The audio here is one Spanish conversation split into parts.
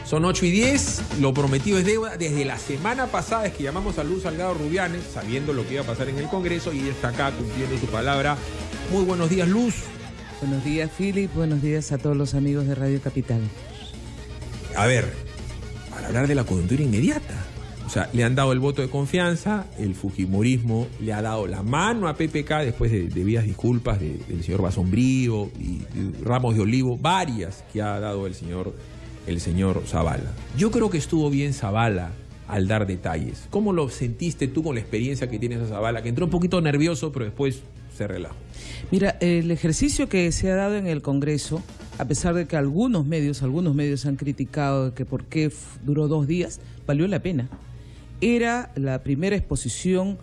Son 8:10, lo prometido es deuda. Desde la semana pasada es que llamamos a Luz Salgado Rubianes, sabiendo lo que iba a pasar en el Congreso, y ella está acá cumpliendo su palabra. Muy buenos días, Luz. Buenos días, Philip. Buenos días a todos los amigos de Radio Capital. A ver, para hablar de la coyuntura inmediata. O sea, le han dado el voto de confianza, el fujimorismo le ha dado la mano a PPK después de debidas disculpas del señor Basombrío y Ramos de Olivo, varias que ha dado el señor Zavala. Yo creo que estuvo bien Zavala al dar detalles. ¿Cómo lo sentiste tú con la experiencia que tienes a Zavala? Que entró un poquito nervioso, pero después se relajó. Mira, el ejercicio que se ha dado en el Congreso, a pesar de que algunos medios han criticado que por qué duró 2 días, valió la pena. Era la primera exposición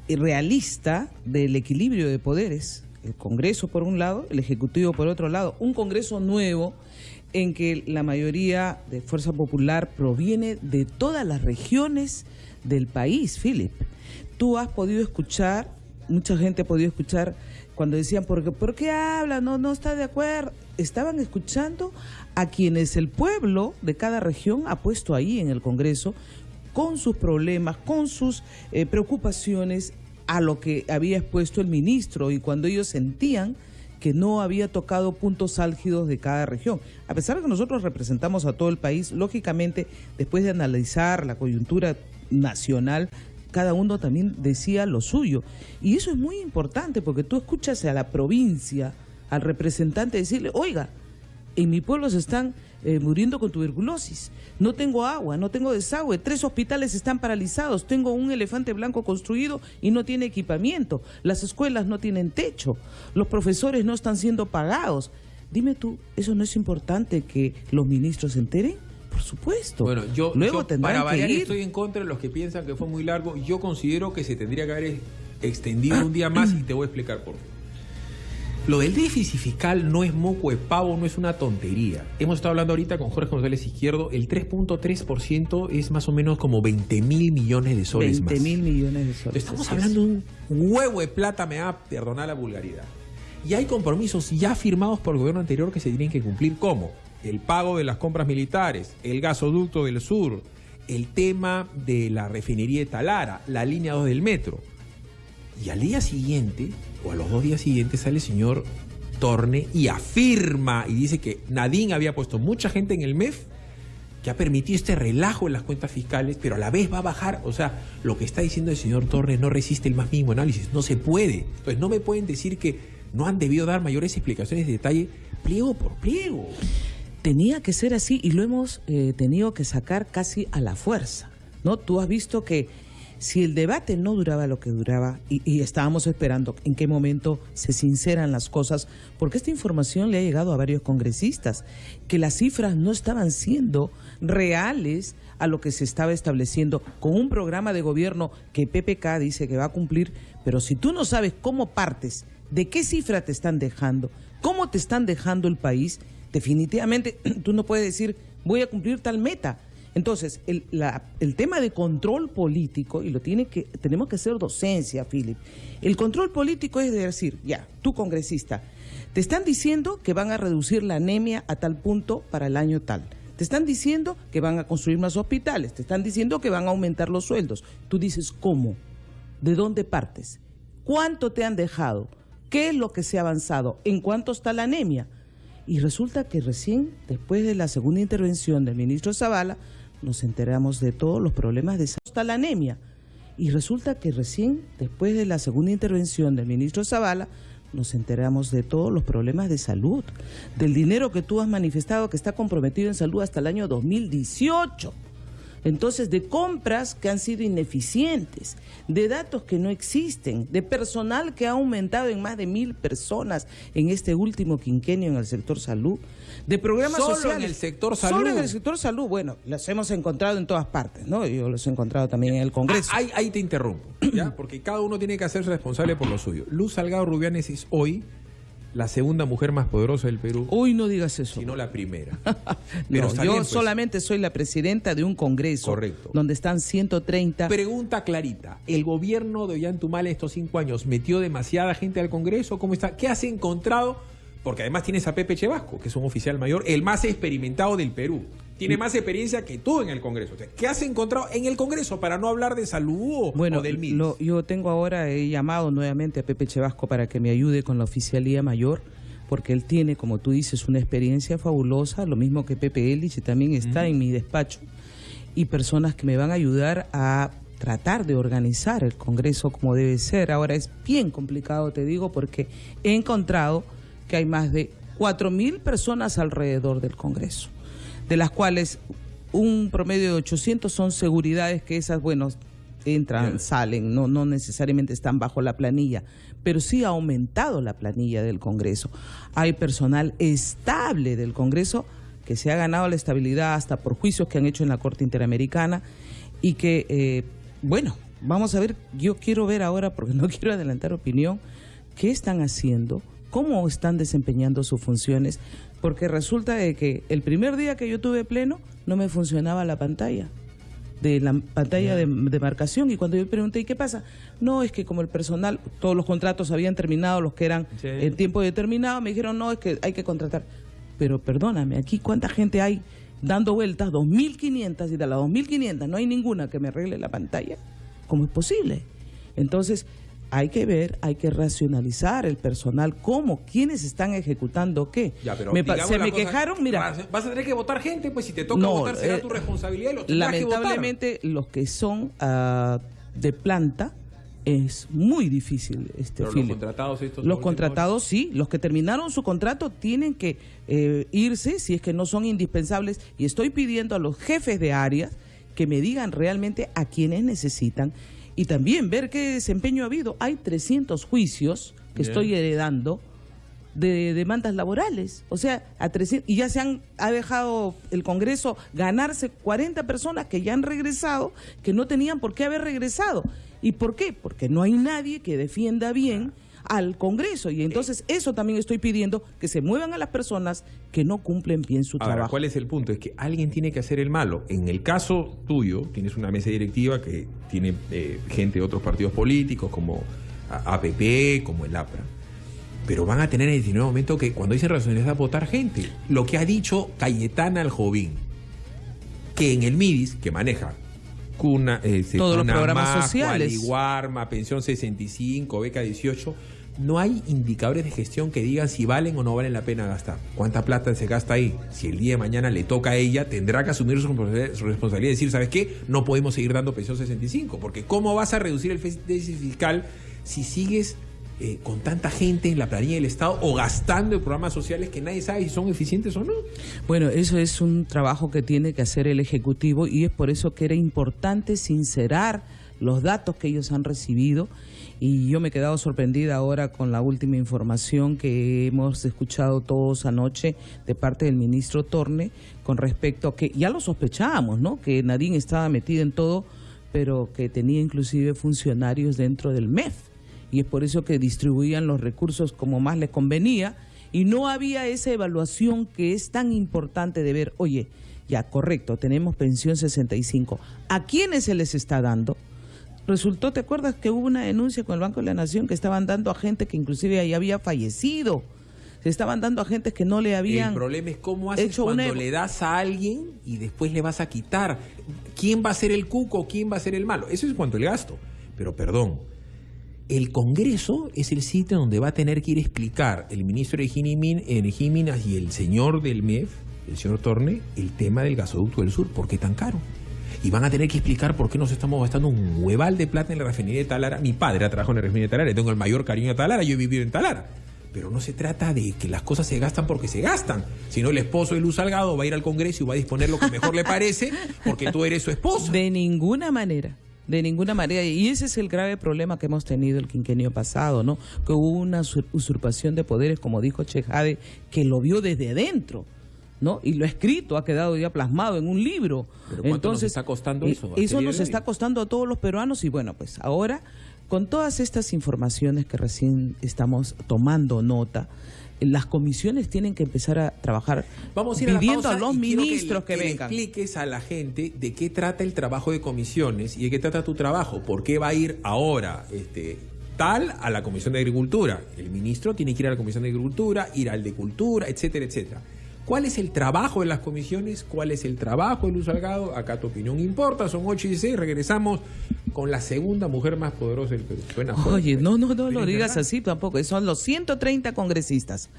realista del equilibrio de poderes. El Congreso por un lado, el Ejecutivo por otro lado. Un Congreso nuevo en que la mayoría de Fuerza Popular proviene de todas las regiones del país, Philip. Tú has podido escuchar, mucha gente ha podido escuchar cuando decían, ¿por qué habla? No está de acuerdo. Estaban escuchando a quienes el pueblo de cada región ha puesto ahí en el Congreso, con sus problemas, con sus preocupaciones, a lo que había expuesto el ministro, y cuando ellos sentían que no había tocado puntos álgidos de cada región. A pesar de que nosotros representamos a todo el país, lógicamente, después de analizar la coyuntura nacional, cada uno también decía lo suyo. Y eso es muy importante, porque tú escuchas a la provincia, al representante decirle, oiga, en mi pueblo se están muriendo con tuberculosis, no tengo agua, no tengo desagüe, 3 hospitales están paralizados, tengo un elefante blanco construido y no tiene equipamiento, las escuelas no tienen techo, los profesores no están siendo pagados. Dime tú, ¿eso no es importante que los ministros se enteren? Por supuesto. Bueno, yo para variar estoy en contra de los que piensan que fue muy largo. Yo considero que se tendría que haber extendido un día más, y te voy a explicar por qué. Lo del déficit fiscal no es moco de pavo, no es una tontería. Hemos estado hablando ahorita con Jorge González Izquierdo, el 3.3% es más o menos como 20.000 millones de soles 20.000 millones de soles. Estamos hablando de un huevo de plata, me va a perdonar la vulgaridad. Y hay compromisos ya firmados por el gobierno anterior que se tienen que cumplir, como el pago de las compras militares, el gasoducto del sur, el tema de la refinería de Talara, la línea 2 del metro. Y al día siguiente, o a los 2 días siguientes, sale el señor Torne y afirma y dice que Nadine había puesto mucha gente en el MEF, que ha permitido este relajo en las cuentas fiscales, pero a la vez va a bajar. O sea, lo que está diciendo el señor Torne no resiste el más mínimo análisis, no se puede. Entonces no me pueden decir que no han debido dar mayores explicaciones de detalle pliego por pliego. Tenía que ser así, y lo hemos tenido que sacar casi a la fuerza, ¿no? Tú has visto que si el debate no duraba lo que duraba, y estábamos esperando en qué momento se sinceran las cosas, porque esta información le ha llegado a varios congresistas, que las cifras no estaban siendo reales a lo que se estaba estableciendo con un programa de gobierno que PPK dice que va a cumplir, pero si tú no sabes cómo partes, de qué cifra te están dejando, cómo te están dejando el país, definitivamente tú no puedes decir voy a cumplir tal meta. Entonces, el tema de control político, y tenemos que hacer docencia, Philip. El control político es decir, ya, tú congresista, te están diciendo que van a reducir la anemia a tal punto para el año tal. Te están diciendo que van a construir más hospitales, te están diciendo que van a aumentar los sueldos. Tú dices, ¿cómo? ¿De dónde partes? ¿Cuánto te han dejado? ¿Qué es lo que se ha avanzado? ¿En cuánto está la anemia? Y resulta que recién, después de la segunda intervención del ministro Zavala, nos enteramos de todos los problemas de salud. Está la anemia. Y resulta que recién, después de la segunda intervención del ministro Zavala, nos enteramos de todos los problemas de salud, del dinero que tú has manifestado que está comprometido en salud hasta el año 2018. Entonces, de compras que han sido ineficientes, de datos que no existen, de personal que ha aumentado en más de 1.000 personas en este último quinquenio en el sector salud, de programas sociales. ¿Solo en el sector salud? Solo en el sector salud. Bueno, los hemos encontrado en todas partes, ¿no? Yo los he encontrado también en el Congreso. Ahí te interrumpo, ¿ya? Porque cada uno tiene que hacerse responsable por lo suyo. Luz Salgado Rubianes es hoy la segunda mujer más poderosa del Perú. Uy, no digas eso. Sino la primera. Pero no, yo bien, pues, solamente soy la presidenta de un congreso. Correcto. Donde están 130. Pregunta clarita. ¿El gobierno de Ollantumala estos 5 años metió demasiada gente al Congreso? ¿Cómo está? ¿Qué has encontrado? porque además tienes a Pepe Chevasco, que es un oficial mayor, el más experimentado del Perú. Tiene más experiencia que tú en el Congreso. O sea, ¿qué has encontrado en el Congreso para no hablar de salud o del MIDIS? Yo tengo ahora, he llamado nuevamente a Pepe Chevasco para que me ayude con la oficialía mayor, porque él tiene, como tú dices, una experiencia fabulosa, lo mismo que Pepe Elich, y también está en mi despacho, y personas que me van a ayudar a tratar de organizar el Congreso como debe ser. Ahora es bien complicado, te digo, porque he encontrado que hay más de 4.000 personas alrededor del Congreso, de las cuales un promedio de 800 son seguridades, que esas, bueno, entran, salen, no necesariamente están bajo la planilla, pero sí ha aumentado la planilla del Congreso. Hay personal estable del Congreso que se ha ganado la estabilidad hasta por juicios que han hecho en la Corte Interamericana y que, bueno, vamos a ver, yo quiero ver ahora, porque no quiero adelantar opinión, qué están haciendo, cómo están desempeñando sus funciones, porque resulta de que el primer día que yo tuve pleno no me funcionaba la pantalla de marcación, y cuando yo pregunté, ¿y qué pasa? No, es que como el personal, todos los contratos habían terminado, los que eran en tiempo determinado, me dijeron, no, es que hay que contratar. Pero perdóname, aquí ¿cuánta gente hay dando vueltas? 2.500, y de las 2.500 no hay ninguna que me arregle la pantalla. ¿Cómo es posible? Entonces, hay que ver, hay que racionalizar el personal, cómo, quiénes están ejecutando qué. Ya, pero se me quejaron, mira. Vas a tener que votar gente, pues si te toca votar será tu responsabilidad y lo tendrás que votar. Lamentablemente, los que son de planta, es muy difícil, pero Philip. Los contratados estos. Los contratados, sí, los que terminaron su contrato tienen que irse si es que no son indispensables, y estoy pidiendo a los jefes de áreas que me digan realmente a quienes necesitan, y también ver qué desempeño ha habido. Hay 300 juicios que estoy heredando de demandas laborales, o sea, a 300, y ya ha dejado el Congreso ganarse 40 personas que ya han regresado, que no tenían por qué haber regresado. ¿Y por qué? Porque no hay nadie que defienda bien al Congreso, y entonces eso también estoy pidiendo, que se muevan a las personas que no cumplen bien su trabajo. ¿Cuál es el punto? Es que alguien tiene que hacer el malo. En el caso tuyo, tienes una mesa directiva que tiene gente de otros partidos políticos, como APP, como el APRA, pero van a tener en el 19 momento que cuando dicen racionalidad votar gente. Lo que ha dicho Cayetana Aljovín, que en el MIDIS, que maneja todos los programas sociales, Iguarma, Pensión 65, Beca 18, no hay indicadores de gestión que digan si valen o no valen la pena gastar. ¿Cuánta plata se gasta ahí? Si el día de mañana le toca a ella, tendrá que asumir su responsabilidad y decir, ¿sabes qué? No podemos seguir dando Pensión 65, porque ¿cómo vas a reducir el déficit fiscal si sigues con tanta gente en la planilla del Estado o gastando en programas sociales que nadie sabe si son eficientes o no? Bueno, eso es un trabajo que tiene que hacer el Ejecutivo, y es por eso que era importante sincerar los datos que ellos han recibido, y yo me he quedado sorprendida ahora con la última información que hemos escuchado todos anoche de parte del ministro Torne con respecto a que ya lo sospechábamos, ¿no? Que Nadine estaba metida en todo, pero que tenía inclusive funcionarios dentro del MEF. Y es por eso que distribuían los recursos como más les convenía, y no había esa evaluación que es tan importante de ver, oye, ya, correcto, tenemos Pensión 65, ¿a quiénes se les está dando? Resultó, ¿te acuerdas que hubo una denuncia con el Banco de la Nación que estaban dando a gente que inclusive ya había fallecido? Se estaban dando a gente que no le habían... El problema es cómo haces cuando le das a alguien y después le vas a quitar. ¿Quién va a ser el cuco? ¿Quién va a ser el malo? Eso es cuanto el gasto. Pero perdón, el Congreso es el sitio donde va a tener que ir a explicar el ministro de Energía y el señor del MEF, el señor Torne, el tema del gasoducto del sur. ¿Por qué tan caro? Y van a tener que explicar por qué nos estamos gastando un hueval de plata en la refinería de Talara. Mi padre ha trabajado en la refinería de Talara, tengo el mayor cariño a Talara, yo he vivido en Talara. Pero no se trata de que las cosas se gastan porque se gastan, sino el esposo de Luz Salgado va a ir al Congreso y va a disponer lo que mejor le parece porque tú eres su esposa. De ninguna manera. De ninguna manera, y ese es el grave problema que hemos tenido el quinquenio pasado, ¿no? Que hubo una usurpación de poderes, como dijo Chejade, que lo vio desde adentro, ¿no? Y lo ha escrito, ha quedado ya plasmado en un libro. ¿Pero cuánto nos está costando eso? Eso nos está costando a todos los peruanos, y bueno, pues ahora, con todas estas informaciones que recién estamos tomando nota, las comisiones tienen que empezar a trabajar. Vamos a ir pidiendo a los ministros que vengan. Le expliques a la gente de qué trata el trabajo de comisiones y de qué trata tu trabajo. ¿Por qué va a ir ahora tal a la Comisión de Agricultura. El ministro tiene que ir a la Comisión de Agricultura, ir al de Cultura, etcétera, etcétera. ¿Cuál es el trabajo de las comisiones? ¿Cuál es el trabajo de Luz Salgado? Acá tu opinión importa, son 8:16, regresamos con la segunda mujer más poderosa del Perú. Suena fuerte. Oye, no lo digas así tampoco, son los 130 congresistas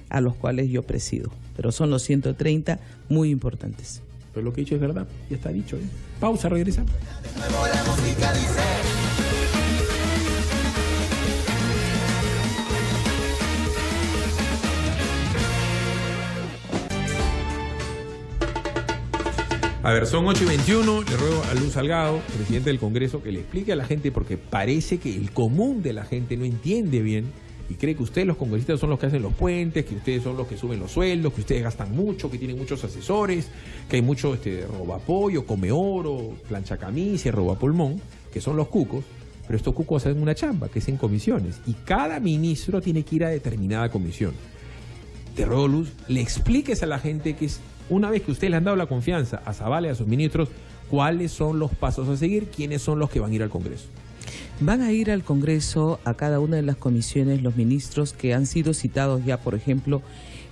a los cuales yo presido, pero son los 130 muy importantes. Pero lo que he dicho es verdad, ya está dicho. Pausa, regresamos. A ver, son 8:21, le ruego a Luz Salgado, presidente del Congreso, que le explique a la gente, porque parece que el común de la gente no entiende bien y cree que ustedes, los congresistas, son los que hacen los puentes, que ustedes son los que suben los sueldos, que ustedes gastan mucho, que tienen muchos asesores, que hay mucho robapollo, come oro, plancha camisa y robapulmón, que son los cucos, pero estos cucos hacen una chamba, que es en comisiones, y cada ministro tiene que ir a determinada comisión. Te ruego, Luz, le expliques a la gente que es, una vez que ustedes le han dado la confianza a Zavala y a sus ministros, cuáles son los pasos a seguir, quiénes son los que van a ir al Congreso. Van a ir al Congreso a cada una de las comisiones los ministros que han sido citados ya, por ejemplo,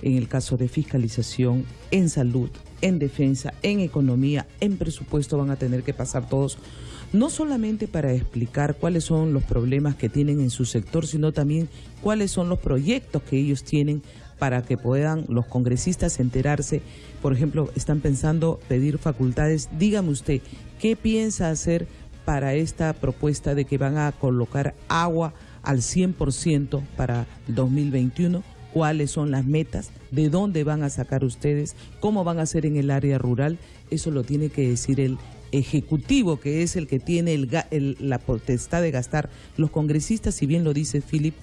en el caso de fiscalización, en salud, en defensa, en economía, en presupuesto. Van a tener que pasar todos, no solamente para explicar cuáles son los problemas que tienen en su sector, sino también cuáles son los proyectos que ellos tienen para que puedan los congresistas enterarse. Por ejemplo, están pensando pedir facultades. Dígame usted, ¿qué piensa hacer para esta propuesta de que van a colocar agua al 100% para 2021? ¿Cuáles son las metas? ¿De dónde van a sacar ustedes? ¿Cómo van a hacer en el área rural? Eso lo tiene que decir el Ejecutivo, que es el que tiene la potestad de gastar. Los congresistas, si bien lo dice Philip,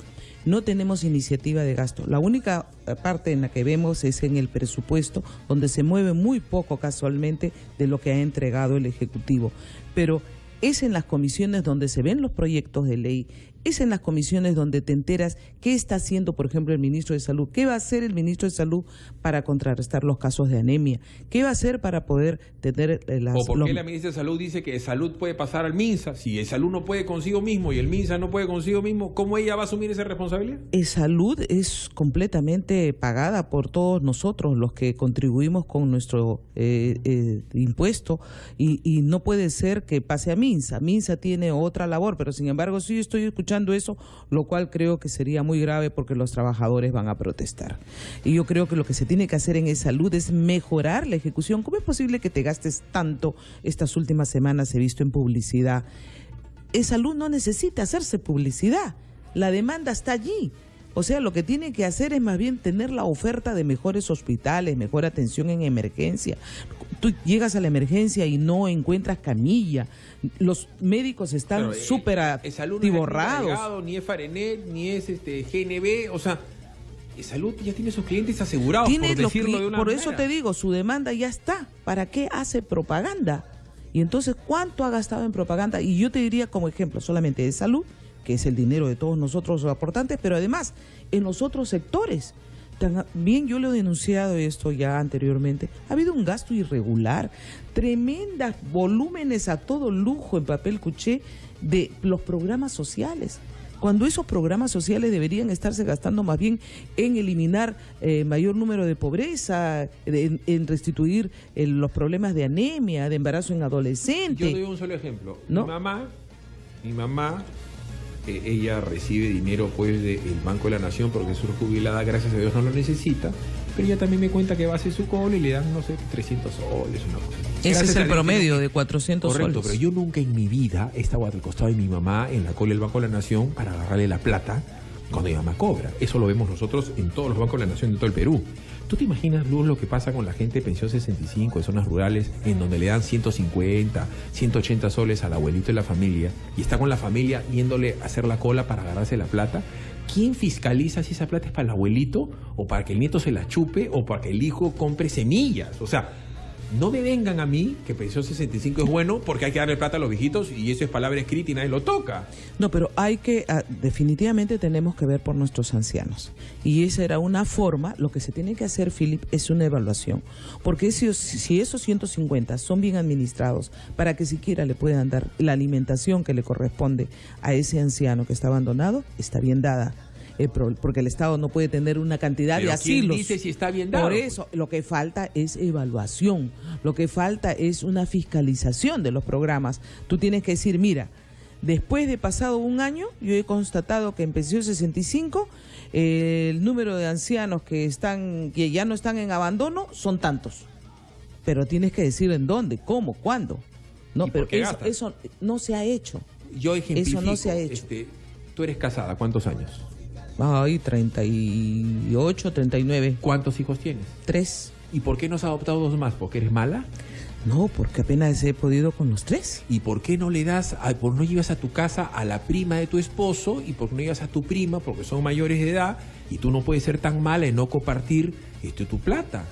no tenemos iniciativa de gasto. La única parte en la que vemos es en el presupuesto, donde se mueve muy poco casualmente de lo que ha entregado el Ejecutivo. Pero es en las comisiones donde se ven los proyectos de ley, es en las comisiones donde te enteras qué está haciendo, por ejemplo, el ministro de Salud, qué va a hacer el ministro de Salud para contrarrestar los casos de anemia, qué va a hacer para poder tener ¿O por qué la ministra de Salud dice que Salud puede pasar al MINSA? Si el Salud no puede consigo mismo y el MINSA no puede consigo mismo, ¿cómo ella va a asumir esa responsabilidad? Salud es completamente pagada por todos nosotros, los que contribuimos con nuestro impuesto, y no puede ser que pase a MINSA. MINSA tiene otra labor, pero sin embargo sí estoy escuchando eso, lo cual creo que sería muy grave porque los trabajadores van a protestar. Y yo creo que lo que se tiene que hacer en salud es mejorar la ejecución. ¿Cómo es posible que te gastes tanto? Estas últimas semanas he visto en publicidad. Salud no necesita hacerse publicidad, la demanda está allí. O sea, lo que tiene que hacer es más bien tener la oferta de mejores hospitales, mejor atención en emergencia. Tú llegas a la emergencia y no encuentras camilla. Los médicos están súper atiborrados. Ni es Farenet, ni es GNB, o sea, Salud ya tiene sus clientes asegurados, por decirlo de una manera. Por eso te digo, su demanda ya está. ¿Para qué hace propaganda? Y entonces, ¿cuánto ha gastado en propaganda? Y yo te diría como ejemplo solamente de salud, que es el dinero de todos nosotros los aportantes, pero además en los otros sectores. También yo lo he denunciado esto ya anteriormente. Ha habido un gasto irregular, tremendos volúmenes a todo lujo en papel cuché de los programas sociales, cuando esos programas sociales deberían estarse gastando más bien en eliminar mayor número de pobreza, en restituir los problemas de anemia, de embarazo en adolescentes. Yo doy un solo ejemplo. ¿No? Mi mamá ella recibe dinero pues del Banco de la Nación porque es jubilada, gracias a Dios no lo necesita, pero ella también me cuenta que va a hacer su cobro y le dan, no sé, 300 soles, una cosa. Ese es el promedio de 400 soles. Correcto, pero yo nunca en mi vida he estado al costado de mi mamá en la cola del Banco de la Nación para agarrarle la plata cuando mi mamá cobra. Eso lo vemos nosotros en todos los bancos de la Nación de todo el Perú. ¿Tú te imaginas, Luz, lo que pasa con la gente de pensión 65 de zonas rurales en donde le dan 150, 180 soles al abuelito de la familia y está con la familia yéndole a hacer la cola para agarrarse la plata? ¿Quién fiscaliza si esa plata es para el abuelito o para que el nieto se la chupe o para que el hijo compre semillas? O sea, no me vengan a mí que pensión 65 es bueno porque hay que darle plata a los viejitos y eso es palabra escrita y nadie lo toca. No, pero hay que, definitivamente tenemos que ver por nuestros ancianos. Y esa era una forma, lo que se tiene que hacer, Philip, es una evaluación. Porque si esos 150 son bien administrados, para que siquiera le puedan dar la alimentación que le corresponde a ese anciano que está abandonado, está bien dada. Porque el Estado no puede tener una cantidad de asilos. ¿Quién dice si está bien dado? Por eso, lo que falta es evaluación, lo que falta es una fiscalización de los programas. Tú tienes que decir, mira, después de pasado un año, yo he constatado que en pensión 65, el número de ancianos que ya no están en abandono son tantos. Pero tienes que decir en dónde, cómo, cuándo. No, pero eso no se ha hecho. Yo ejemplifico. Eso no se ha hecho. Tú eres casada, ¿cuántos años? Ay, 38, 39. ¿Cuántos hijos tienes? 3. ¿Y por qué no has adoptado 2 más? ¿Porque eres mala? No, porque apenas he podido con los 3. ¿Y por qué no le das, por no llevas a tu casa a la prima de tu esposo y por qué no llevas a tu prima porque son mayores de edad y tú no puedes ser tan mala en no compartir tu plata?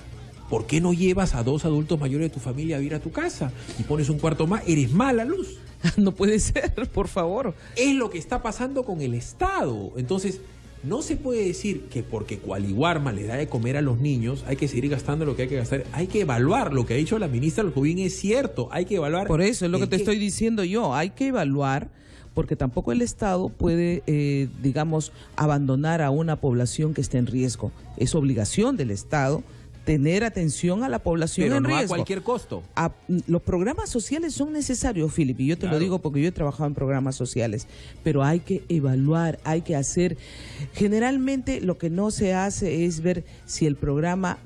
¿Por qué no llevas a 2 adultos mayores de tu familia a vivir a tu casa y pones un cuarto más? Eres mala, Luz. No puede ser, por favor. Es lo que está pasando con el Estado. Entonces, no se puede decir que porque Cualiguarma le da de comer a los niños hay que seguir gastando lo que hay que gastar. Hay que evaluar. Lo que ha dicho la ministra Lujubín es cierto. Hay que evaluar. Por eso es lo que te estoy diciendo yo. Hay que evaluar, porque tampoco el Estado puede, digamos, abandonar a una población que esté en riesgo. Es obligación del Estado tener atención a la población pero en no riesgo. A cualquier costo. Los programas sociales son necesarios, Philip, y yo te lo digo porque yo he trabajado en programas sociales, pero hay que evaluar, hay que hacer. Generalmente lo que no se hace es ver si el programa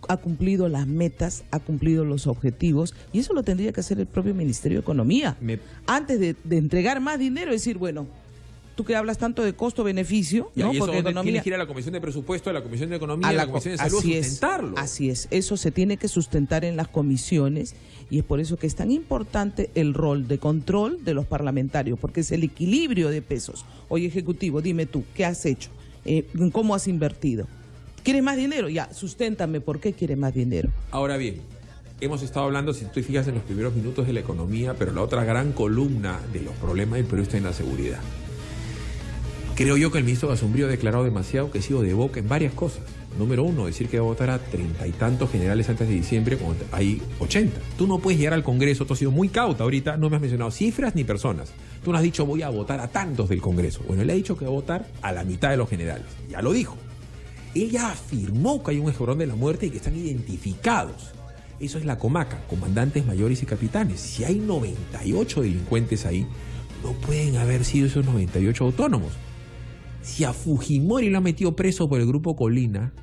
ha cumplido las metas, ha cumplido los objetivos, y eso lo tendría que hacer el propio Ministerio de Economía. Antes de entregar más dinero, decir, bueno, tú que hablas tanto de costo-beneficio, ¿no? Y eso porque economía tienes que ir a la Comisión de Presupuesto, a la Comisión de Economía, a la Comisión de Salud, sustentarlo. Así es, eso se tiene que sustentar en las comisiones y es por eso que es tan importante el rol de control de los parlamentarios, porque es el equilibrio de pesos. Oye, Ejecutivo, dime tú, ¿qué has hecho? ¿Cómo has invertido? ¿Quieres más dinero? Ya, susténtame, ¿por qué quieres más dinero? Ahora bien, hemos estado hablando, si tú te fijas, en los primeros minutos de la economía, pero la otra gran columna de los problemas del Perú está en la seguridad. Creo yo que el ministro Basombrío ha declarado demasiado que ha sido de boca en varias cosas. Número 1, decir que va a votar a 30 y tantos generales antes de diciembre cuando hay 80. Tú no puedes llegar al Congreso, tú has sido muy cauta ahorita, no me has mencionado cifras ni personas. Tú no has dicho voy a votar a tantos del Congreso. Bueno, él ha dicho que va a votar a la mitad de los generales. Ya lo dijo. Él ya afirmó que hay un escuadrón de la muerte y que están identificados. Eso es la comaca, comandantes mayores y capitanes. Si hay 98 delincuentes ahí, no pueden haber sido esos 98 autónomos. Si a Fujimori lo ha metido preso por el Grupo Colina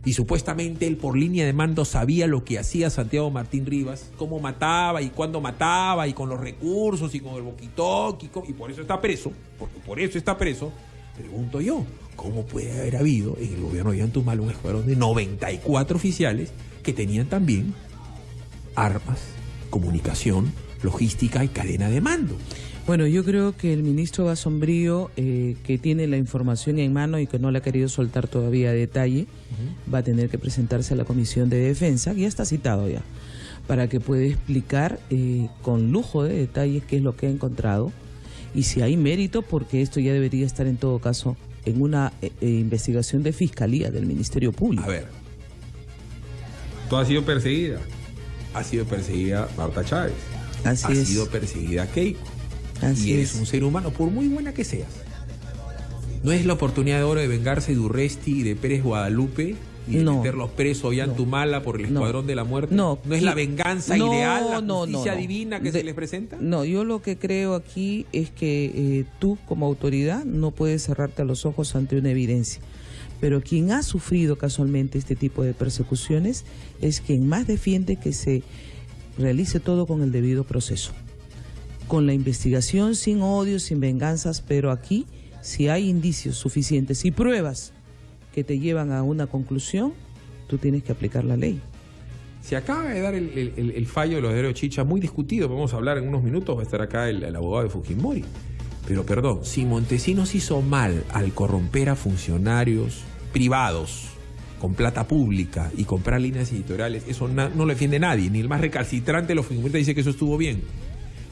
y supuestamente él por línea de mando sabía lo que hacía Santiago Martín Rivas, cómo mataba y cuándo mataba y con los recursos y con el walkie-talkie y por eso está preso, porque por eso está preso, pregunto yo, ¿cómo puede haber habido en el gobierno de Ollantumala un escuadrón de 94 oficiales que tenían también armas, comunicación, logística y cadena de mando? Bueno, yo creo que el ministro Basombrío, que tiene la información en mano y que no la ha querido soltar todavía a detalle, va a tener que presentarse a la Comisión de Defensa, que ya está citado ya, para que pueda explicar con lujo de detalles qué es lo que ha encontrado y si hay mérito, porque esto ya debería estar en todo caso en una investigación de Fiscalía del Ministerio Público. A ver, tú has sido perseguida. Ha sido perseguida Marta Chávez. Así ha es. sido perseguida Keiko. Así y eres es. un ser humano, por muy buena que seas. No es la oportunidad de oro de vengarse de Urresti y de Pérez Guadalupe y de meterlos presos a Ollantumala por el escuadrón de la muerte. No es la venganza ideal, la justicia divina que se les presenta. No, yo lo que creo aquí es que tú como autoridad no puedes cerrarte a los ojos ante una evidencia. Pero quien ha sufrido casualmente este tipo de persecuciones es quien más defiende que se realice todo con el debido proceso. Con la investigación, sin odio, sin venganzas, pero aquí, si hay indicios suficientes y pruebas que te llevan a una conclusión, tú tienes que aplicar la ley. Se acaba de dar el fallo de los herederos Chicha, muy discutido, vamos a hablar en unos minutos, va a estar acá el abogado de Fujimori. Pero perdón, si Montesinos hizo mal al corromper a funcionarios privados con plata pública y comprar líneas editoriales, eso no lo defiende nadie, ni el más recalcitrante de los fujimoristas dice que eso estuvo bien.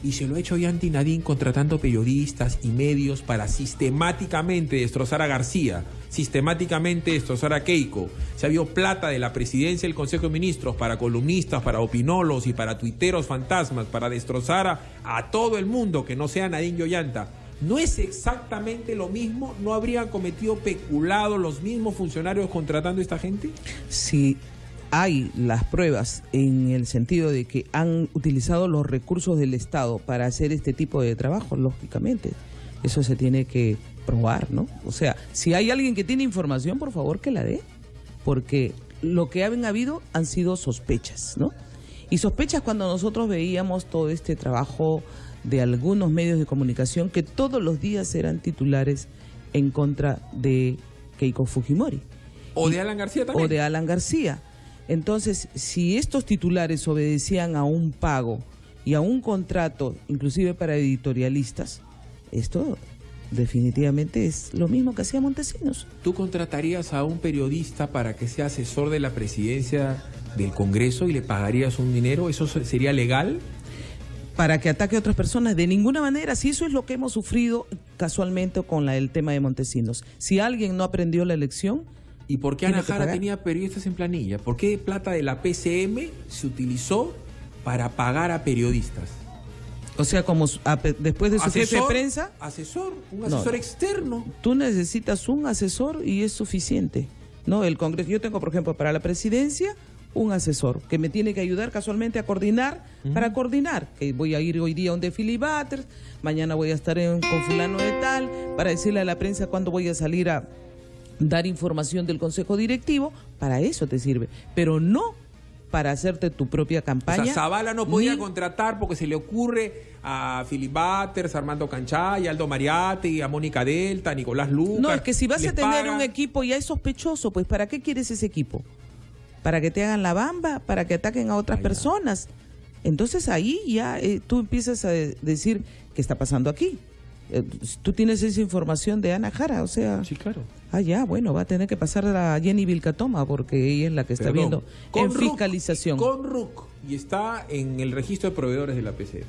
Y se lo ha hecho Ollanta y Nadine contratando periodistas y medios para sistemáticamente destrozar a García, sistemáticamente destrozar a Keiko. Se ha habido plata de la presidencia del Consejo de Ministros para columnistas, para opinólogos y para tuiteros fantasmas, para destrozar a todo el mundo que no sea Nadine y Ollanta. ¿No es exactamente lo mismo? ¿No habrían cometido peculado los mismos funcionarios contratando a esta gente? Sí. Hay las pruebas en el sentido de que han utilizado los recursos del Estado para hacer este tipo de trabajo, lógicamente. Eso se tiene que probar, ¿no? O sea, si hay alguien que tiene información, por favor que la dé, porque lo que han habido han sido sospechas, ¿no? Y sospechas cuando nosotros veíamos todo este trabajo de algunos medios de comunicación que todos los días eran titulares en contra de Keiko Fujimori. O de Alan García también. O de Alan García. Entonces, si estos titulares obedecían a un pago y a un contrato, inclusive para editorialistas, esto definitivamente es lo mismo que hacía Montesinos. ¿Tú contratarías a un periodista para que sea asesor de la presidencia del Congreso y le pagarías un dinero? ¿Eso sería legal? Para que ataque a otras personas, de ninguna manera. Si eso es lo que hemos sufrido casualmente con el tema de Montesinos. Si alguien no aprendió la lección... ¿Y por qué Ana Jara tenía periodistas en planilla? ¿Por qué plata de la PCM se utilizó para pagar a periodistas? O sea, como después de su jefe de prensa... Un asesor externo. Tú necesitas un asesor y es suficiente, ¿no? El Congreso, yo tengo, por ejemplo, para la presidencia, un asesor que me tiene que ayudar casualmente a coordinar, para coordinar, que voy a ir hoy día a un desfile Batters, mañana voy a estar con fulano de tal, para decirle a la prensa cuándo voy a salir a dar información del consejo directivo. Para eso te sirve, pero no para hacerte tu propia campaña. O sea, Zavala no podía contratar porque se le ocurre a Philip Batters, a Armando Canchay, a Aldo Mariatti, a Mónica Delta, a Nicolás Lucas. No, es que si vas a tener un equipo ya es sospechoso, pues ¿para qué quieres ese equipo? ¿Para que te hagan la bamba? ¿Para que ataquen a otras personas? Entonces ahí ya tú empiezas a decir, ¿qué está pasando aquí? Tú tienes esa información de Ana Jara, o sea... Sí, claro. Ya, bueno, va a tener que pasar a Jenny Vilcatoma, porque ella es la que está viendo en fiscalización. Con RUC, y está en el registro de proveedores de la PCM.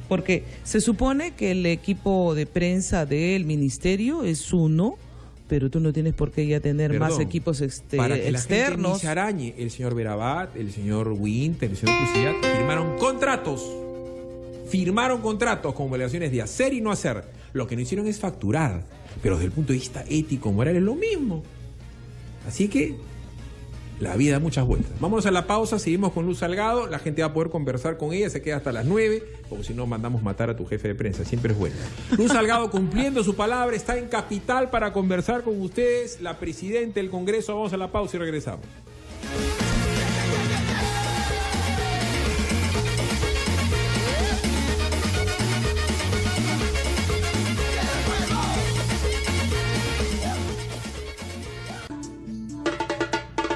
Porque se supone que el equipo de prensa del ministerio es uno, pero tú no tienes por qué ya tener más equipos para que externos. La gente ni se arañe. El señor Verabat, el señor Winter, el señor Cusillat firmaron contratos con obligaciones de hacer y no hacer. Lo que no hicieron es facturar, pero desde el punto de vista ético, moral, es lo mismo. Así que la vida da muchas vueltas. Vámonos a la pausa, seguimos con Luz Salgado, la gente va a poder conversar con ella, se queda hasta las 9, porque si no mandamos matar a tu jefe de prensa, siempre es bueno. Luz Salgado cumpliendo su palabra, está en Capital para conversar con ustedes, la presidenta del Congreso. Vamos a la pausa y regresamos.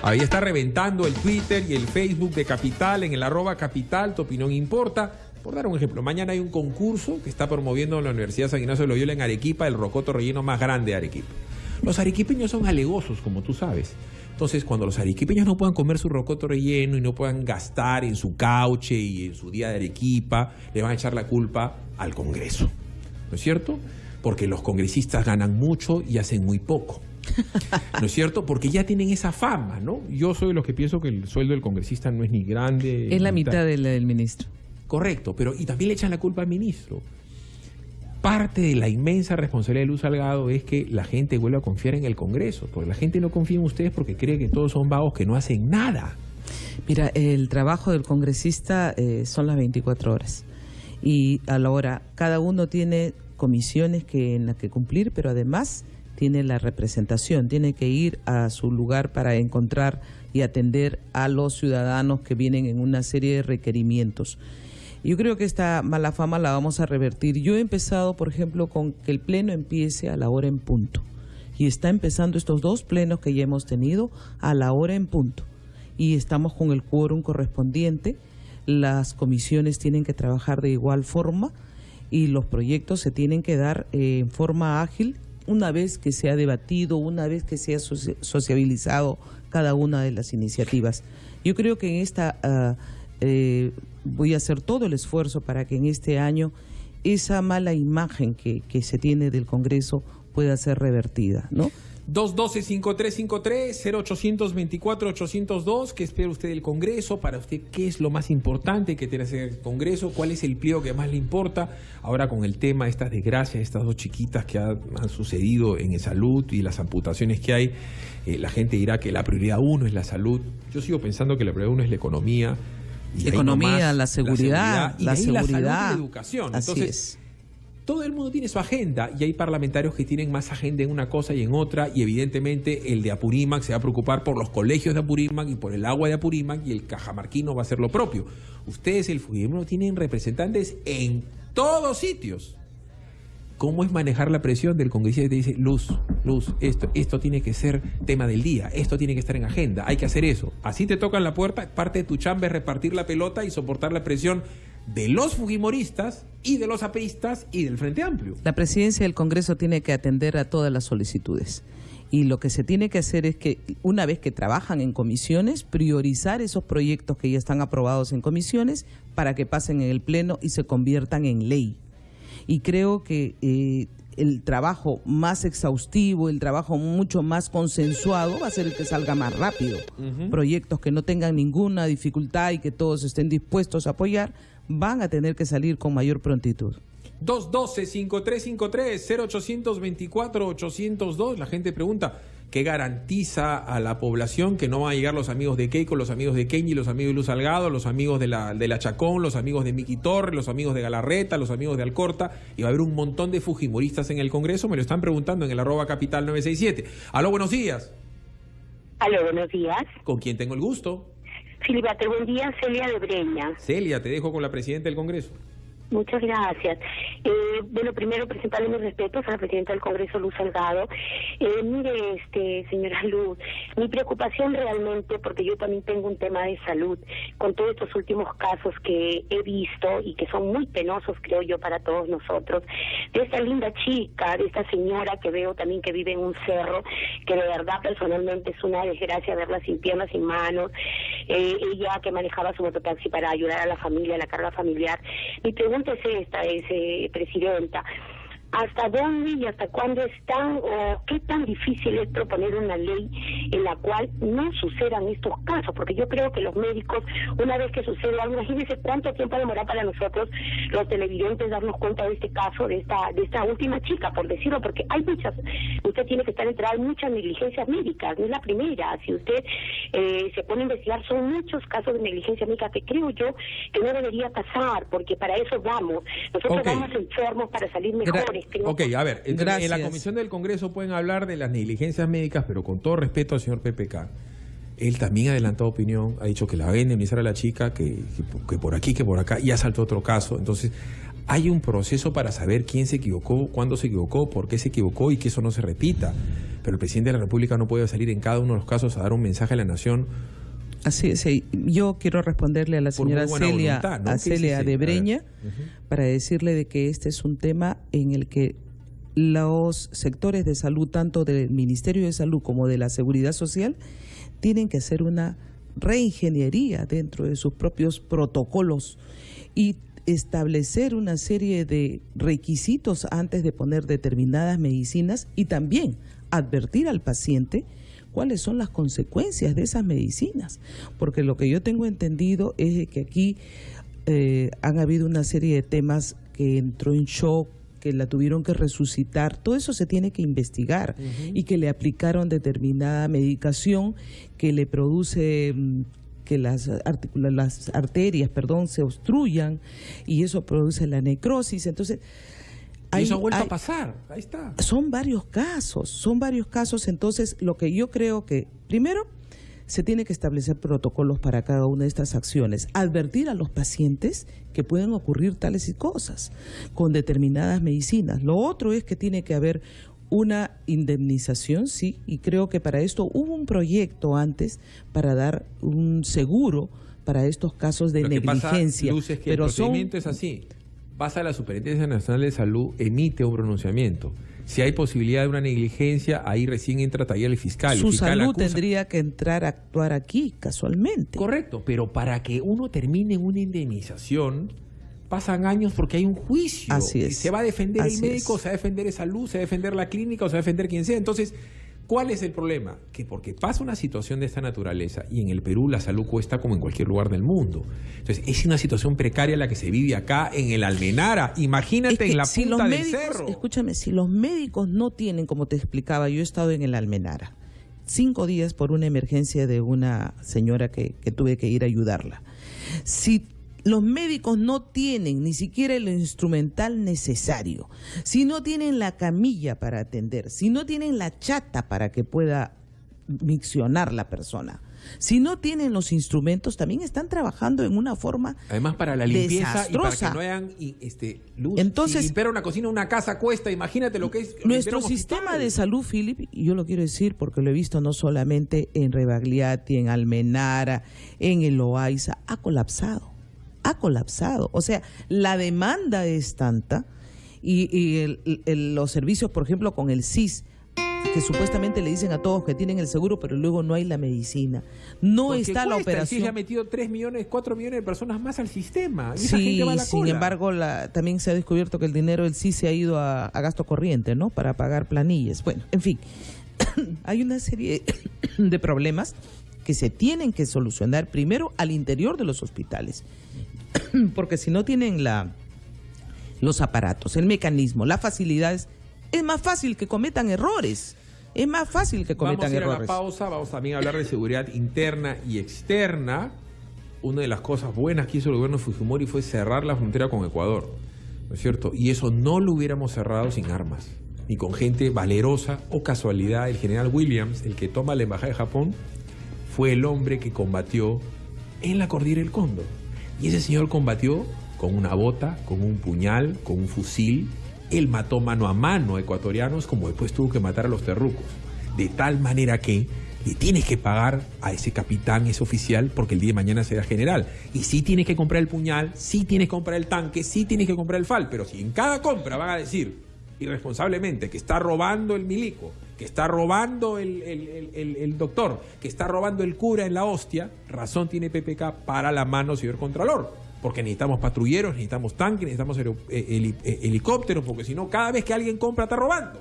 Ahí está reventando el Twitter y el Facebook de Capital, en el @Capital, tu opinión importa. Por dar un ejemplo, mañana hay un concurso que está promoviendo la Universidad San Ignacio de Loyola en Arequipa, el rocoto relleno más grande de Arequipa. Los arequipeños son alegosos, como tú sabes. Entonces, cuando los arequipeños no puedan comer su rocoto relleno y no puedan gastar en su cauche y en su día de Arequipa, le van a echar la culpa al Congreso. ¿No es cierto? Porque los congresistas ganan mucho y hacen muy poco. ¿No es cierto? Porque ya tienen esa fama, ¿no? Yo soy de los que pienso que el sueldo del congresista no es ni grande. Es la mitad del ministro. Correcto, pero y también le echan la culpa al ministro. Parte de la inmensa responsabilidad de Luz Salgado es que la gente vuelva a confiar en el Congreso, porque la gente no confía en ustedes porque cree que todos son vagos que no hacen nada. Mira, el trabajo del congresista son las 24 horas. Y a la hora, cada uno tiene comisiones en las que cumplir, pero además tiene la representación, tiene que ir a su lugar para encontrar y atender a los ciudadanos que vienen en una serie de requerimientos. Yo creo que esta mala fama la vamos a revertir. Yo he empezado, por ejemplo, con que el pleno empiece a la hora en punto. Y está empezando estos 2 plenos que ya hemos tenido a la hora en punto. Y estamos con el quórum correspondiente. Las comisiones tienen que trabajar de igual forma y los proyectos se tienen que dar en forma ágil, una vez que se ha debatido, una vez que se ha sociabilizado cada una de las iniciativas. Yo creo que en esta voy a hacer todo el esfuerzo para que en este año esa mala imagen que se tiene del Congreso pueda ser revertida, ¿no? 212-5353, 0824-802. ¿Qué espera usted del Congreso? Para usted, ¿qué es lo más importante que tiene que hacer el Congreso? ¿Cuál es el pliego que más le importa? Ahora con el tema de estas desgracias, estas dos chiquitas que han sucedido en salud y las amputaciones que hay, la gente dirá que la prioridad uno es la salud. Yo sigo pensando que la prioridad uno es la economía. Y economía, la seguridad, y la salud y la educación. Así Entonces, es. Todo el mundo tiene su agenda y hay parlamentarios que tienen más agenda en una cosa y en otra, y evidentemente el de Apurímac se va a preocupar por los colegios de Apurímac y por el agua de Apurímac, y el cajamarquino va a hacer lo propio. Ustedes, el Fujimorismo, tienen representantes en todos sitios. ¿Cómo es manejar la presión del congresista que te dice, Luz, esto tiene que ser tema del día, esto tiene que estar en agenda, hay que hacer eso? Así te tocan la puerta, parte de tu chamba es repartir la pelota y soportar la presión de los fujimoristas y de los apeístas y del Frente Amplio. La presidencia del Congreso tiene que atender a todas las solicitudes. Y lo que se tiene que hacer es que, una vez que trabajan en comisiones, priorizar esos proyectos que ya están aprobados en comisiones para que pasen en el Pleno y se conviertan en ley. Y creo que el trabajo más exhaustivo, el trabajo mucho más consensuado va a ser el que salga más rápido. Proyectos que no tengan ninguna dificultad y que todos estén dispuestos a apoyar van a tener que salir con mayor prontitud. 212-5353, 0824-802. La gente pregunta, ¿qué garantiza a la población que no van a llegar los amigos de Keiko, los amigos de Kenji, los amigos de Luz Salgado, los amigos de la Chacón, los amigos de Miki Torres, los amigos de Galarreta, los amigos de Alcorta? Y va a haber un montón de fujimoristas en el Congreso. Me lo están preguntando en el @capital 967. Aló, buenos días. Aló, buenos días. ¿Con quién tengo el gusto? Silvate, buen día, Celia de Breña. Celia, te dejo con la presidenta del Congreso. Muchas gracias. Bueno, primero presentarle mis respetos a la presidenta del Congreso, Luz Salgado. Mire, señora Luz, mi preocupación realmente, porque yo también tengo un tema de salud, con todos estos últimos casos que he visto y que son muy penosos, creo yo, para todos nosotros, de esta linda chica, de esta señora que veo también que vive en un cerro, que de verdad personalmente es una desgracia verla sin piernas, sin manos, ella que manejaba su mototaxi para ayudar a la familia, a la carga familiar. Mi pregunta es esta, presidenta. ¿Hasta dónde y hasta cuándo están o qué tan difícil es proponer una ley en la cual no sucedan estos casos? Porque yo creo que los médicos, una vez que sucede algo, imagínense cuánto tiempo demora para nosotros, los televidentes, darnos cuenta de este caso, de esta última chica, por decirlo, porque hay muchas, usted tiene que estar enterado, hay muchas negligencias médicas, no es la primera. Si usted se pone a investigar, son muchos casos de negligencia médica que creo yo que no debería pasar, porque para eso vamos. Nosotros vamos enfermos para salir mejores. Ok, a ver, en la Comisión del Congreso pueden hablar de las negligencias médicas, pero con todo respeto al señor PPK, él también ha adelantado opinión, ha dicho que la va a indemnizar a la chica, que por aquí, que por acá, y ha saltado otro caso. Entonces, hay un proceso para saber quién se equivocó, cuándo se equivocó, por qué se equivocó y que eso no se repita. Pero el presidente de la República no puede salir en cada uno de los casos a dar un mensaje a la nación. Así es, yo quiero responderle a la señora Celia, voluntad, ¿no? A Celia de Breña, para decirle de que este es un tema en el que los sectores de salud, tanto del Ministerio de Salud como de la Seguridad Social, tienen que hacer una reingeniería dentro de sus propios protocolos y establecer una serie de requisitos antes de poner determinadas medicinas y también advertir al paciente cuáles son las consecuencias de esas medicinas, porque lo que yo tengo entendido es que aquí han habido una serie de temas que entró en shock, que la tuvieron que resucitar, todo eso se tiene que investigar y que le aplicaron determinada medicación que le produce que las arterias, se obstruyan y eso produce la necrosis. Entonces, y eso ha vuelto a pasar, ahí está. Son varios casos, entonces lo que yo creo que, primero, se tiene que establecer protocolos para cada una de estas acciones, advertir a los pacientes que pueden ocurrir tales cosas con determinadas medicinas. Lo otro es que tiene que haber una indemnización, sí, y creo que para esto hubo un proyecto antes para dar un seguro para estos casos de negligencia. Lo que pasa, Luz, es que el procedimiento es así. pasa a la Superintendencia Nacional de Salud, emite un pronunciamiento. Si hay posibilidad de una negligencia, ahí recién entra a tallar el fiscal. Su el fiscal salud acusa. tendría que entrar a actuar aquí, casualmente. Correcto, pero para que uno termine en una indemnización, pasan años porque hay un juicio. Así es. Se va a defender Así el médico, es. se va a defender salud, se va a defender la clínica o se va a defender quien sea. Entonces, ¿cuál es el problema? Que porque pasa una situación de esta naturaleza y en el Perú la salud cuesta como en cualquier lugar del mundo. Entonces, es una situación precaria la que se vive acá en el Almenara. Imagínate Es que en la si punta los del médicos, cerro. escúchame, si los médicos no tienen, como te explicaba, yo he estado en el Almenara 5 días por una emergencia de una señora que tuve que ir a ayudarla. Si los médicos no tienen ni siquiera el instrumental necesario, si no tienen la camilla para atender, si no tienen la chata para que pueda miccionar la persona, si no tienen los instrumentos, también están trabajando en una forma Además, para la limpieza y para desastrosa. que no hayan luz. Entonces, si limpiar una cocina, una casa cuesta, imagínate lo que es. limpiar Nuestro un sistema hospital. de salud, Philip, y yo lo quiero decir porque lo he visto no solamente en Rebagliati, en Almenara, en el Loaiza, ha colapsado. O sea, la demanda es tanta y los servicios, por ejemplo, con el CIS, que supuestamente le dicen a todos que tienen el seguro, pero luego no hay la medicina. No Porque está la cuesta, el CIS le ha operación. metido 3 millones, 4 millones de personas más al sistema. Y esa Sí, gente va a la sin cola. embargo, también se ha descubierto que el dinero del CIS se ha ido a gasto corriente, ¿no? Para pagar planillas. Bueno, en fin, hay una serie de problemas que se tienen que solucionar primero al interior de los hospitales. Porque si no tienen los aparatos, el mecanismo, las facilidades, es más fácil que cometan errores. Es más fácil que cometan Vamos a ir errores. a la pausa, vamos también a hablar de seguridad interna y externa. Una de las cosas buenas que hizo el gobierno de Fujimori fue cerrar la frontera con Ecuador, ¿no es cierto? Y eso no lo hubiéramos cerrado sin armas, ni con gente valerosa o casualidad. El general Williams, el que toma la embajada de Japón, fue el hombre que combatió en la Cordillera del Cóndor. Y ese señor combatió con una bota, con un puñal, con un fusil. Él mató mano a mano a ecuatorianos, como después tuvo que matar a los terrucos. De tal manera que le tienes que pagar a ese capitán, ese oficial, porque el día de mañana será general. Y sí tienes que comprar el puñal, sí tienes que comprar el tanque, sí tienes que comprar el FAL. Pero si en cada compra van a decir irresponsablemente que está robando el milico, que está robando el doctor, que está robando el cura en la hostia, razón tiene PPK para la mano, señor Contralor. Porque necesitamos patrulleros, necesitamos tanques, necesitamos helicópteros, porque si no, cada vez que alguien compra, está robando.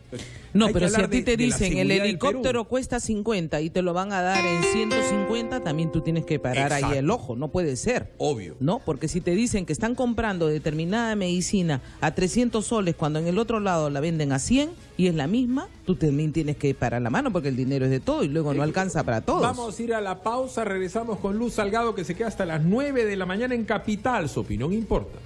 Entonces, No, hay pero que si a hablar ti te de la dicen el seguridad del helicóptero Perú. cuesta 50 y te lo van a dar en 150, también tú tienes que parar Exacto. ahí el ojo, no puede ser. Obvio. ¿No? Porque si te dicen que están comprando determinada medicina a 300 soles cuando en el otro lado la venden a 100 y es la misma, tú también tienes que parar la mano porque el dinero es de todo y luego no alcanza para todos. Vamos a ir a la pausa, regresamos con Luz Salgado, que se queda hasta las 9 de la mañana en Capital. Su opinión importa.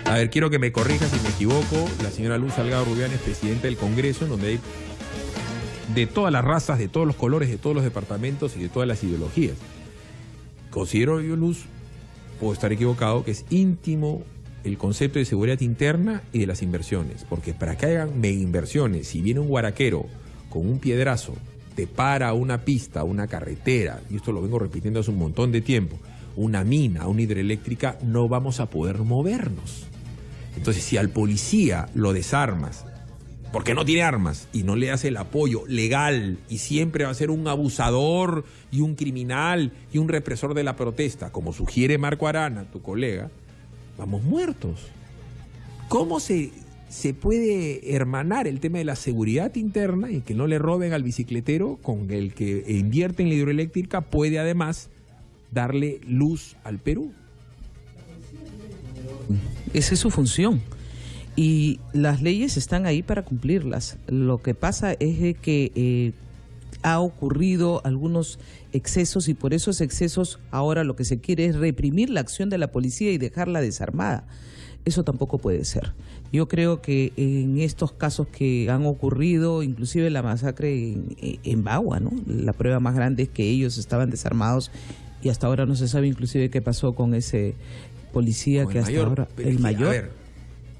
A ver, quiero que me corrija si me equivoco. La señora Luz Salgado Rubián es presidenta del Congreso, en donde hay de todas las razas, de todos los colores, de todos los departamentos y de todas las ideologías. Considero yo, Luz, puedo estar equivocado, que es íntimo el concepto de seguridad interna y de las inversiones. Porque para que hagan mega inversiones, si viene un guaraquero con un piedrazo, te para una pista, una carretera, y esto lo vengo repitiendo hace un montón de tiempo, una mina, una hidroeléctrica, no vamos a poder movernos. Entonces, si al policía lo desarmas porque no tiene armas y no le hace el apoyo legal y siempre va a ser un abusador y un criminal y un represor de la protesta, como sugiere Marco Arana, tu colega, vamos muertos. ¿Cómo se puede hermanar el tema de la seguridad interna y que no le roben al bicicletero con el que invierte en la hidroeléctrica puede además darle luz al Perú? Esa es su función. Y las leyes están ahí para cumplirlas. Lo que pasa es que ha ocurrido algunos excesos y por esos excesos ahora lo que se quiere es reprimir la acción de la policía y dejarla desarmada. Eso tampoco puede ser. Yo creo que en estos casos que han ocurrido, inclusive la masacre en Bagua, ¿no? La prueba más grande es que ellos estaban desarmados y hasta ahora no se sabe inclusive qué pasó con ese policía Con que el hasta mayor, ahora... pero El es que, mayor... a ver,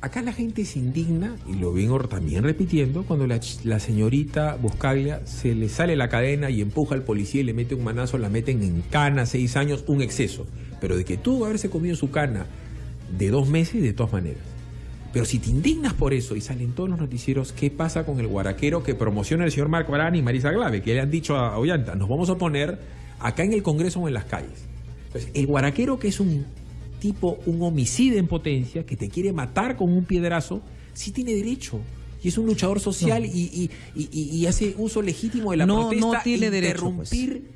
acá la gente se indigna, y lo vengo también repitiendo, cuando la señorita Buscaglia se le sale la cadena y empuja al policía y le mete un manazo, la meten en cana, 6 años, un exceso. Pero de que tuvo que haberse comido su cana de 2 meses, de todas maneras. Pero si te indignas por eso y salen todos los noticieros, ¿qué pasa con el guaraquero que promociona el señor Marco Arana y Marisa Glave? Que le han dicho a Ollanta, nos vamos a poner acá en el Congreso o en las calles. Entonces, el guaraquero, que es un tipo, un homicida en potencia, que te quiere matar con un piedrazo, sí tiene derecho. Y es un luchador social y hace uso legítimo de la protesta. No tiene derecho,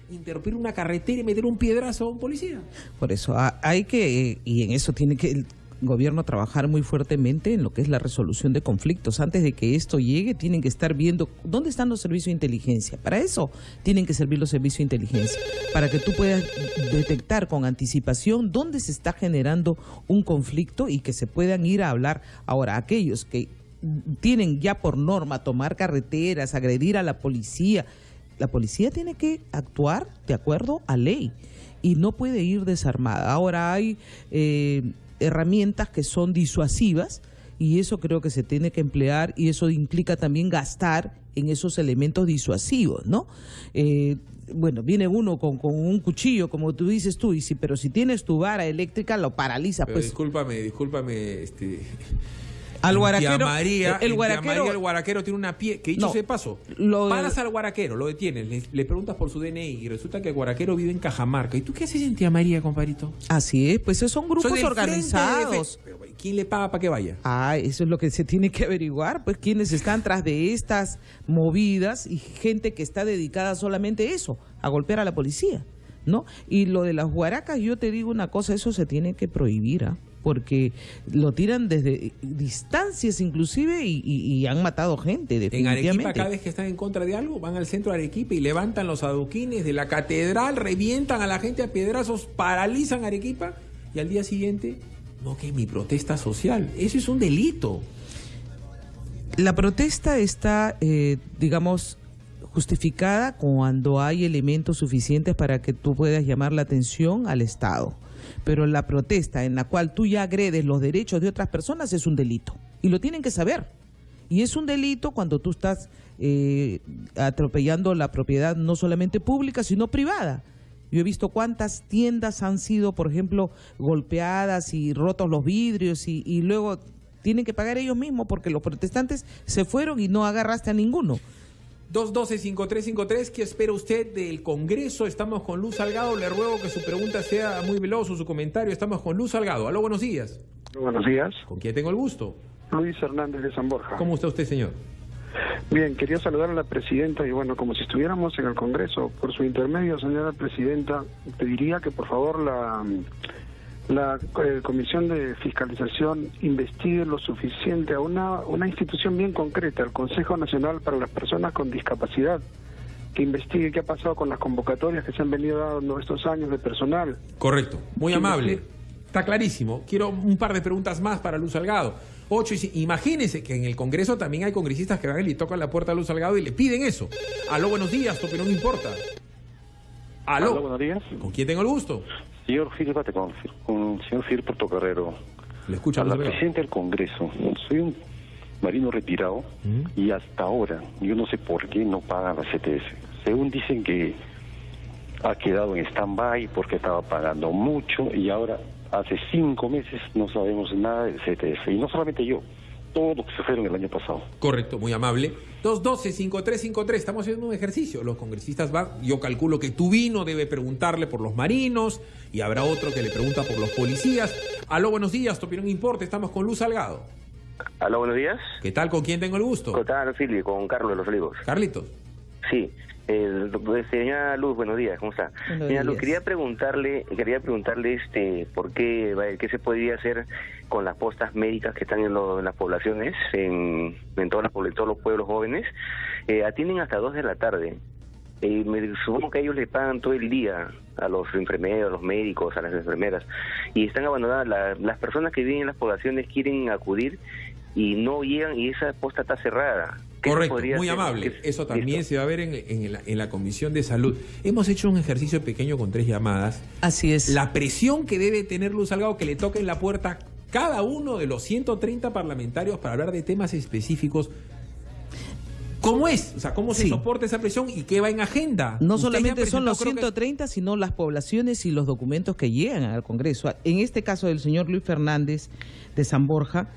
interrumpir una carretera y meter un piedrazo a un policía. Por eso hay que, y en eso tiene que el gobierno trabajar muy fuertemente en lo que es la resolución de conflictos. Antes de que esto llegue, tienen que estar viendo dónde están los servicios de inteligencia. Para eso tienen que servir los servicios de inteligencia, para que tú puedas detectar con anticipación dónde se está generando un conflicto y que se puedan ir a hablar. Ahora, aquellos que tienen ya por norma tomar carreteras, agredir a la policía tiene que actuar de acuerdo a ley y no puede ir desarmada. Ahora hay herramientas que son disuasivas y eso creo que se tiene que emplear, y eso implica también gastar en esos elementos disuasivos, ¿no? Bueno, viene uno con un cuchillo, como tú dices tú, pero si tienes tu vara eléctrica lo paraliza. Pero pues discúlpame, al guaraquero, el guaraquero tiene una pie, que dicho sea de paso, paras al guaraquero, lo detienes, le preguntas por su DNI y resulta que el guaraquero vive en Cajamarca. ¿Y tú qué haces en Tía María, compadrito? Así es, pues esos son grupos organizados. Pero, ¿quién le paga para que vaya? Eso es lo que se tiene que averiguar, pues quiénes están tras de estas movidas y gente que está dedicada solamente a eso, a golpear a la policía, ¿no? Y lo de las guaracas, yo te digo una cosa, eso se tiene que prohibir, porque lo tiran desde distancias inclusive y han matado gente, definitivamente. En Arequipa, cada vez que están en contra de algo, van al centro de Arequipa y levantan los adoquines de la catedral, revientan a la gente a piedrazos, paralizan Arequipa y al día siguiente, no, que mi protesta social, eso es un delito. La protesta está, digamos, justificada cuando hay elementos suficientes para que tú puedas llamar la atención al Estado. Pero la protesta en la cual tú ya agredes los derechos de otras personas es un delito. Y lo tienen que saber. Y es un delito cuando tú estás atropellando la propiedad no solamente pública, sino privada. Yo he visto cuántas tiendas han sido, por ejemplo, golpeadas y rotos los vidrios y luego tienen que pagar ellos mismos porque los protestantes se fueron y no agarraste a ninguno. 212-5353, ¿qué espera usted del Congreso? Estamos con Luz Salgado, le ruego que su pregunta sea muy veloz o su comentario. Estamos con Luz Salgado. Aló, buenos días. Buenos días. ¿Con quién tengo el gusto? Luis Hernández de San Borja. ¿Cómo está usted, señor? Bien, quería saludar a la presidenta y bueno, como si estuviéramos en el Congreso, por su intermedio, señora presidenta, pediría que por favor la Comisión de Fiscalización investigue lo suficiente a una institución bien concreta, el Consejo Nacional para las Personas con Discapacidad, que investigue qué ha pasado con las convocatorias que se han venido dando estos años de personal. Correcto, muy amable. Está clarísimo. Quiero un par de preguntas más para Luz Salgado. 8, imagínense que en el Congreso también hay congresistas que van y le tocan la puerta a Luz Salgado y le piden eso. Aló, buenos días, tu opinión importa. Aló, buenos días. ¿Con quién tengo el gusto? Señor Fíjate con el señor Filipe Portocarrero. Le escucha a la presidenta del Congreso. Soy un marino retirado y hasta ahora yo no sé por qué no pagan la CTS. Según dicen que ha quedado en stand-by porque estaba pagando mucho y ahora hace 5 meses no sabemos nada del CTS. Y no solamente yo, todos los que se fueron el año pasado. Correcto, muy amable. 212-5353, estamos haciendo un ejercicio. Los congresistas van, yo calculo que Tubino debe preguntarle por los marinos y habrá otro que le pregunta por los policías. Aló, buenos días, tu opinión importa, estamos con Luz Salgado. Aló, buenos días. ¿Qué tal? ¿Con quién tengo el gusto? ¿Cómo tal, Fili? Con Carlos de los Olivos. Carlitos. Sí. Señora Luz, buenos días, ¿cómo está? Señora Luz, quería preguntarle por qué se podría hacer con las postas médicas que están en las poblaciones, en todos los pueblos jóvenes. Atienden hasta 2 de la tarde. Me supongo que ellos le pagan todo el día a los enfermeros, a los médicos, a las enfermeras, y están abandonadas. Las personas que viven en las poblaciones quieren acudir y no llegan y esa posta está cerrada. Correcto, muy amable. Eso también se va a ver en la Comisión de Salud. Hemos hecho un ejercicio pequeño con 3 llamadas. Así es. La presión que debe tener Luz Salgado, que le toquen la puerta cada uno de los 130 parlamentarios para hablar de temas específicos. ¿Cómo es? O sea, ¿cómo se soporta esa presión y qué va en agenda? No solamente son los 130, sino las poblaciones y los documentos que llegan al Congreso. En este caso del señor Luis Fernández de San Borja,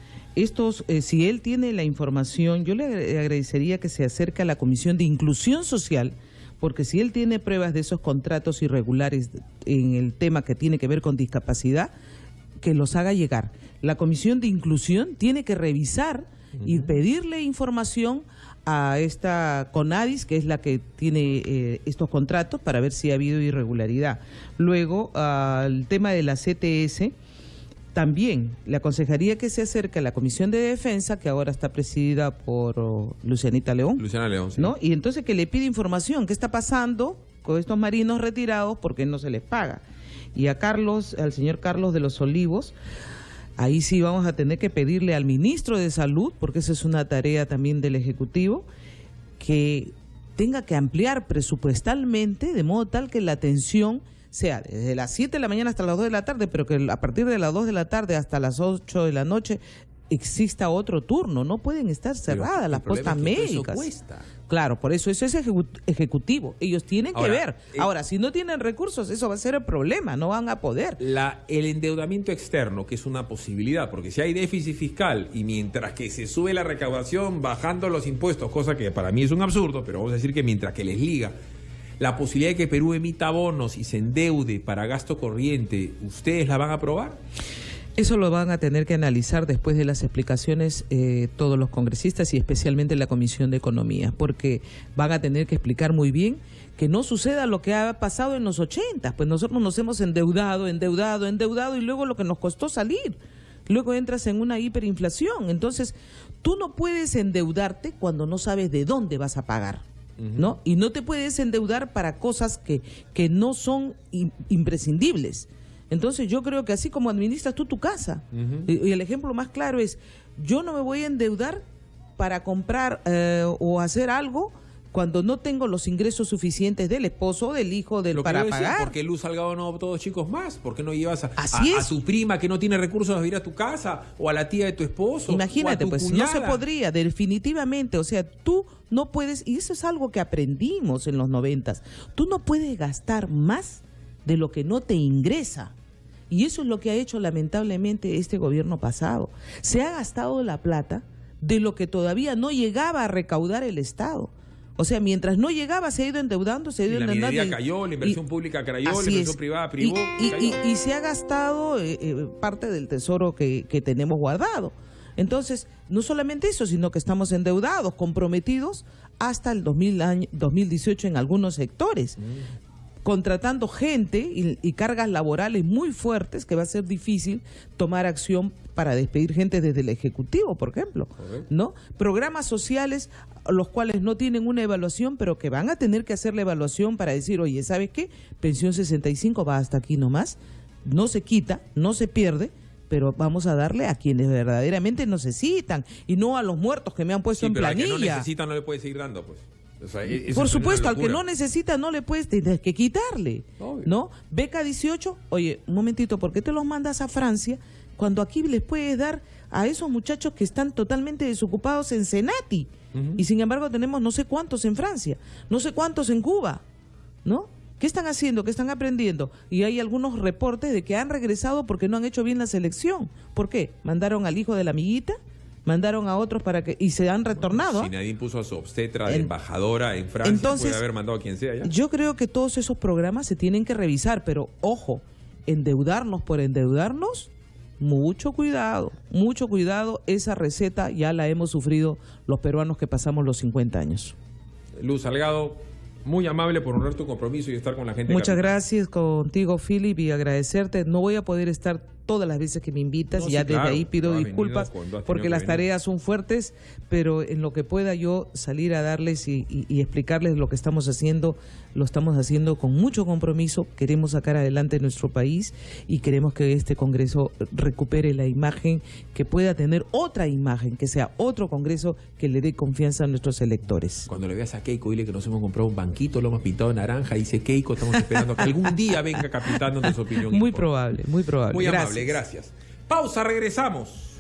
si él tiene la información, yo le agradecería que se acerque a la Comisión de Inclusión Social, porque si él tiene pruebas de esos contratos irregulares en el tema que tiene que ver con discapacidad, que los haga llegar. La Comisión de Inclusión tiene que revisar y pedirle información a esta CONADIS, que es la que tiene estos contratos, para ver si ha habido irregularidad. Luego, el tema de la CTS, también le aconsejaría que se acerque a la Comisión de Defensa, que ahora está presidida por Lucianita León. Luciana León, sí. ¿No? Y entonces que le pide información, ¿qué está pasando con estos marinos retirados? ¿Por qué no se les paga? Y al señor Carlos de los Olivos, ahí sí vamos a tener que pedirle al ministro de Salud, porque esa es una tarea también del Ejecutivo, que tenga que ampliar presupuestalmente de modo tal que la atención sea desde las 7 de la mañana hasta las 2 de la tarde, pero que a partir de las 2 de la tarde hasta las 8 de la noche exista otro turno. No pueden estar cerradas las postas médicas. Eso cuesta. Claro, por eso es ejecutivo. Ellos tienen que ver. Ahora, si no tienen recursos, eso va a ser el problema. No van a poder. El endeudamiento externo, que es una posibilidad, porque si hay déficit fiscal y mientras que se sube la recaudación bajando los impuestos, cosa que para mí es un absurdo, pero vamos a decir que mientras que les liga la posibilidad de que Perú emita bonos y se endeude para gasto corriente, ¿ustedes la van a aprobar? Eso lo van a tener que analizar después de las explicaciones todos los congresistas y especialmente la Comisión de Economía, porque van a tener que explicar muy bien que no suceda lo que ha pasado en los 80, pues nosotros nos hemos endeudado y luego lo que nos costó salir. Luego entras en una hiperinflación. Entonces, tú no puedes endeudarte cuando no sabes de dónde vas a pagar, ¿no? Y no te puedes endeudar para cosas que no son imprescindibles. Entonces yo creo que así como administras tú tu casa, y el ejemplo más claro es, yo no me voy a endeudar para comprar o hacer algo cuando no tengo los ingresos suficientes del esposo o del hijo para pagar. ¿Por qué Luz Salgado no adoptó 2 chicos más? ¿Por qué no llevas a tu prima que no tiene recursos a vivir a tu casa? ¿O a la tía de tu esposo? Imagínate, o a tu pues cuñada? No se podría, definitivamente. O sea, tú no puedes, y eso es algo que aprendimos en los 90s, tú no puedes gastar más de lo que no te ingresa. Y eso es lo que ha hecho lamentablemente este gobierno pasado. Se ha gastado la plata de lo que todavía no llegaba a recaudar el Estado. O sea, mientras no llegaba, se ha ido endeudando, La minería cayó, la inversión pública cayó, la inversión privada privó. Y se ha gastado parte del tesoro que tenemos guardado. Entonces, no solamente eso, sino que estamos endeudados, comprometidos hasta el 2018 en algunos sectores. Contratando gente y cargas laborales muy fuertes, que va a ser difícil tomar acción para despedir gente desde el Ejecutivo, por ejemplo, ¿no? Programas sociales, los cuales no tienen una evaluación, pero que van a tener que hacer la evaluación para decir, oye, ¿sabes qué? Pensión 65 va hasta aquí nomás, no se quita, no se pierde, pero vamos a darle a quienes verdaderamente necesitan, y no a los muertos que me han puesto en planilla. Al que no necesita no le puede seguir dando, pues. O sea, por supuesto, al que no necesita no le puedes tener que quitarle, ¿no? Beca 18, oye, un momentito, ¿por qué te los mandas a Francia cuando aquí les puedes dar a esos muchachos que están totalmente desocupados en Senati? Y sin embargo tenemos no sé cuántos en Francia, no sé cuántos en Cuba, ¿no? ¿Qué están haciendo? ¿Qué están aprendiendo? Y hay algunos reportes de que han regresado porque no han hecho bien la selección. ¿Por qué? ¿Mandaron al hijo de la amiguita? Mandaron a otros y se han retornado. Si nadie puso a su obstetra de embajadora en Francia, entonces, puede haber mandado a quien sea ya. Yo creo que todos esos programas se tienen que revisar, pero ojo, endeudarnos por endeudarnos, mucho cuidado, esa receta ya la hemos sufrido los peruanos que pasamos los 50 años. Luz Salgado, muy amable por honrar tu compromiso y estar con la gente. Muchas gracias contigo, Philip, y agradecerte. No voy a poder estar todas las veces que me invitas, no, y ya sí, desde ahí pido disculpas porque las tareas son fuertes, pero en lo que pueda yo salir a darles y explicarles lo que estamos haciendo, lo estamos haciendo con mucho compromiso. Queremos sacar adelante nuestro país y queremos que este Congreso recupere la imagen, que pueda tener otra imagen, que sea otro Congreso que le dé confianza a nuestros electores. Cuando le veas a Keiko, dile que nos hemos comprado un banquito, lo hemos pintado de naranja, dice Keiko, estamos esperando que algún día venga capitándonos su opinión. Muy probable, muy probable. Muy amable. Gracias. Pausa, regresamos.